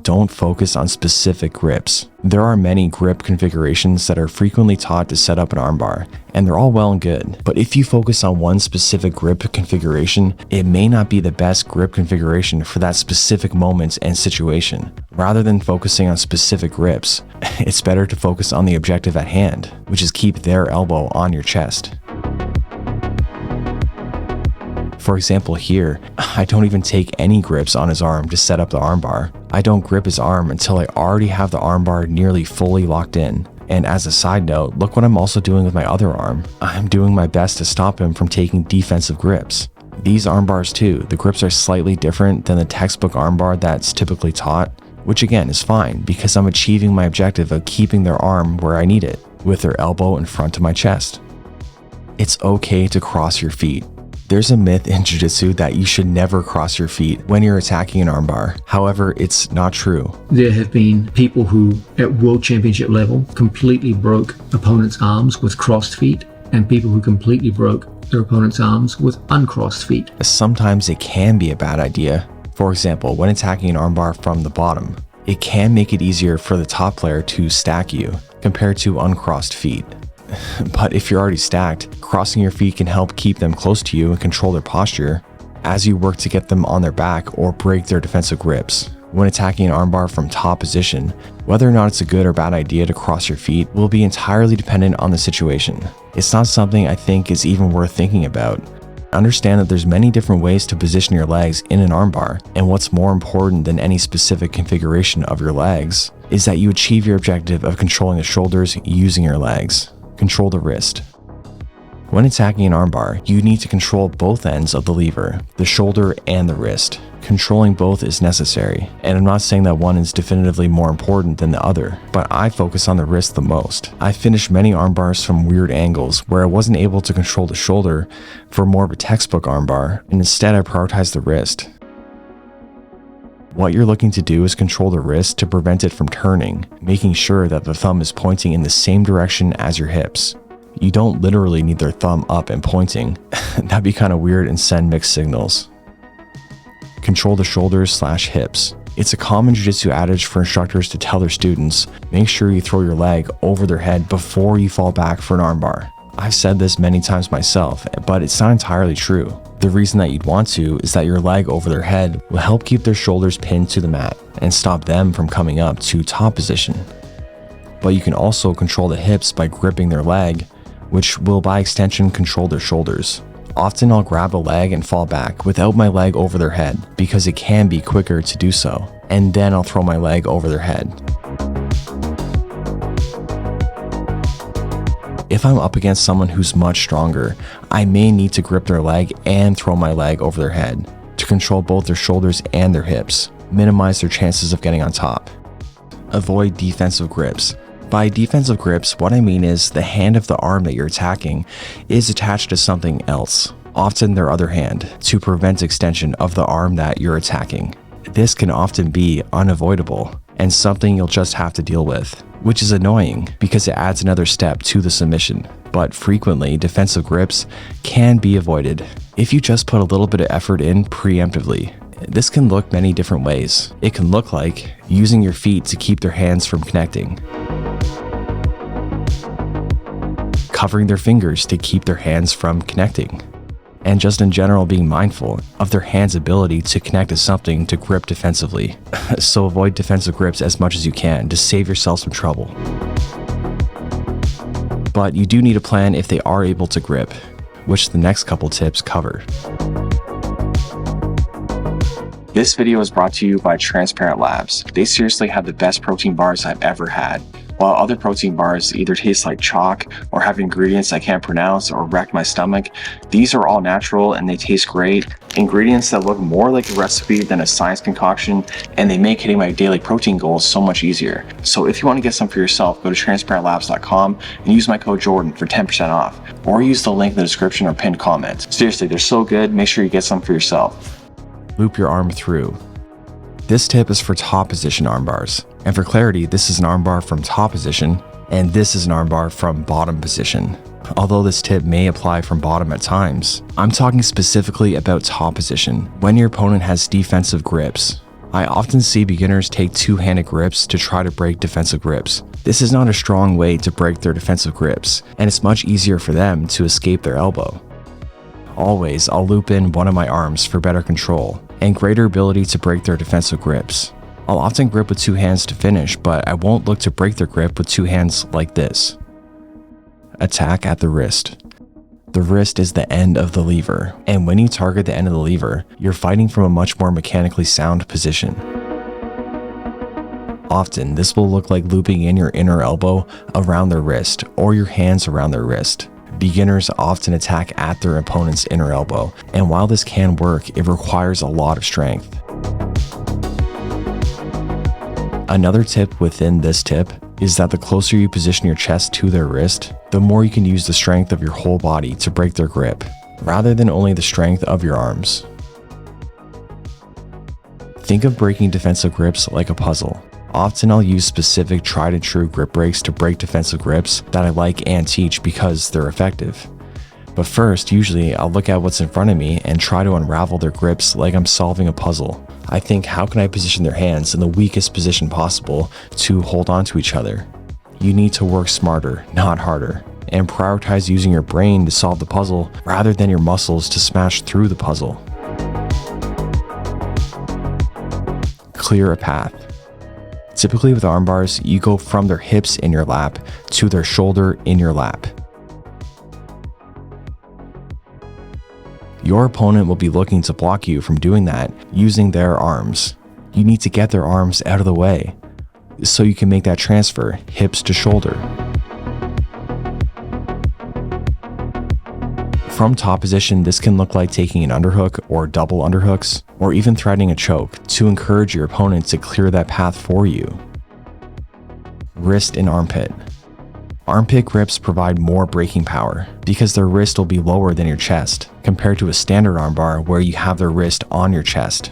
don't focus on specific grips. There are many grip configurations that are frequently taught to set up an armbar, and they're all well and good. But if you focus on one specific grip configuration, it may not be the best grip configuration for that specific moment and situation. Rather than focusing on specific grips, it's better to focus on the objective at hand, which is keep their elbow on your chest. For example here, I don't even take any grips on his arm to set up the armbar. I don't grip his arm until I already have the armbar nearly fully locked in. And as a side note, look what I'm also doing with my other arm. I'm doing my best to stop him from taking defensive grips. These armbars too, the grips are slightly different than the textbook armbar that's typically taught, which again is fine because I'm achieving my objective of keeping their arm where I need it, with their elbow in front of my chest. It's okay to cross your feet. There's a myth in Jiu-Jitsu that you should never cross your feet when you're attacking an armbar. However, it's not true. There have been people who, at World Championship level, completely broke opponents' arms with crossed feet, and people who completely broke their opponent's arms with uncrossed feet. Sometimes it can be a bad idea. For example, when attacking an armbar from the bottom, it can make it easier for the top player to stack you compared to uncrossed feet. But if you're already stacked, crossing your feet can help keep them close to you and control their posture as you work to get them on their back or break their defensive grips. When attacking an armbar from top position, whether or not it's a good or bad idea to cross your feet will be entirely dependent on the situation. It's not something I think is even worth thinking about. Understand that there's many different ways to position your legs in an armbar, and what's more important than any specific configuration of your legs is that you achieve your objective of controlling the shoulders using your legs. Control the wrist. When attacking an armbar, you need to control both ends of the lever, the shoulder and the wrist. Controlling both is necessary, and I'm not saying that one is definitively more important than the other, but I focus on the wrist the most. I finished many armbars from weird angles where I wasn't able to control the shoulder for more of a textbook armbar, and instead I prioritized the wrist. What you're looking to do is control the wrist to prevent it from turning, making sure that the thumb is pointing in the same direction as your hips. You don't literally need their thumb up and pointing. That'd be kind of weird and send mixed signals. Control the shoulders/hips. It's a common jiu-jitsu adage for instructors to tell their students, make sure you throw your leg over their head before you fall back for an armbar. I've said this many times myself, but it's not entirely true. The reason that you'd want to is that your leg over their head will help keep their shoulders pinned to the mat and stop them from coming up to top position. But you can also control the hips by gripping their leg, which will by extension control their shoulders. Often I'll grab a leg and fall back without my leg over their head because it can be quicker to do so, and then I'll throw my leg over their head. If I'm up against someone who's much stronger, I may need to grip their leg and throw my leg over their head to control both their shoulders and their hips, minimize their chances of getting on top. Avoid defensive grips. By defensive grips, what I mean is the hand of the arm that you're attacking is attached to something else, often their other hand, to prevent extension of the arm that you're attacking. This can often be unavoidable and something you'll just have to deal with, which is annoying because it adds another step to the submission. But frequently, defensive grips can be avoided if you just put a little bit of effort in preemptively. This can look many different ways. It can look like using your feet to keep their hands from connecting, covering their fingers to keep their hands from connecting, and just in general being mindful of their hand's ability to connect to something to grip defensively. So avoid defensive grips as much as you can to save yourself some trouble. But you do need a plan if they are able to grip, which the next couple tips cover. This video is brought to you by Transparent Labs. They seriously have the best protein bars I've ever had. While other protein bars either taste like chalk or have ingredients I can't pronounce or wreck my stomach, these are all natural and they taste great. Ingredients that look more like a recipe than a science concoction, and they make hitting my daily protein goals so much easier. So if you want to get some for yourself, go to transparentlabs.com and use my code Jordan for 10% off, or use the link in the description or pinned comment. Seriously, they're so good, make sure you get some for yourself. Loop your arm through. This tip is for top position armbars. And for clarity, this is an armbar from top position, and this is an armbar from bottom position. Although this tip may apply from bottom at times, I'm talking specifically about top position, when your opponent has defensive grips. I often see beginners take two-handed grips to try to break defensive grips. This is not a strong way to break their defensive grips, and it's much easier for them to escape their elbow. Always, I'll loop in one of my arms for better control and greater ability to break their defensive grips. I'll often grip with two hands to finish, but I won't look to break their grip with two hands like this. Attack at the wrist. The wrist is the end of the lever, and when you target the end of the lever, you're fighting from a much more mechanically sound position. Often, this will look like looping in your inner elbow around their wrist or your hands around their wrist. Beginners often attack at their opponent's inner elbow, and while this can work, it requires a lot of strength. Another tip within this tip is that the closer you position your chest to their wrist, the more you can use the strength of your whole body to break their grip, rather than only the strength of your arms. Think of breaking defensive grips like a puzzle. Often I'll use specific tried and true grip breaks to break defensive grips that I like and teach because they're effective. But first, usually I'll look at what's in front of me and try to unravel their grips like I'm solving a puzzle. I think, how can I position their hands in the weakest position possible to hold on to each other? You need to work smarter, not harder, and prioritize using your brain to solve the puzzle rather than your muscles to smash through the puzzle. Clear a path. Typically with arm bars, you go from their hips in your lap to their shoulder in your lap. Your opponent will be looking to block you from doing that using their arms. You need to get their arms out of the way so you can make that transfer, hips to shoulder. From top position, this can look like taking an underhook or double underhooks, or even threatening a choke to encourage your opponent to clear that path for you. Wrist and armpit. Armpit grips provide more braking power because their wrist will be lower than your chest compared to a standard armbar where you have their wrist on your chest.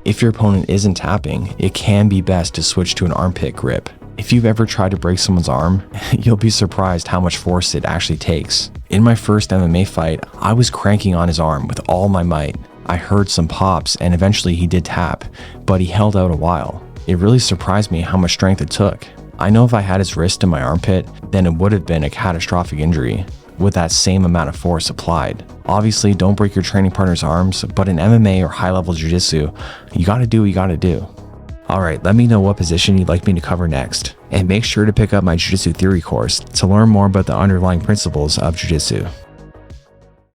If your opponent isn't tapping, it can be best to switch to an armpit grip. If you've ever tried to break someone's arm, you'll be surprised how much force it actually takes. In my first MMA fight, I was cranking on his arm with all my might. I heard some pops and eventually he did tap, but he held out a while. It really surprised me how much strength it took. I know if I had his wrist in my armpit, then it would have been a catastrophic injury with that same amount of force applied. Obviously, don't break your training partner's arms, but in MMA or high-level jiu-jitsu, you gotta do what you gotta do. Alright, let me know what position you'd like me to cover next, and make sure to pick up my Jiu-Jitsu theory course to learn more about the underlying principles of Jiu-Jitsu.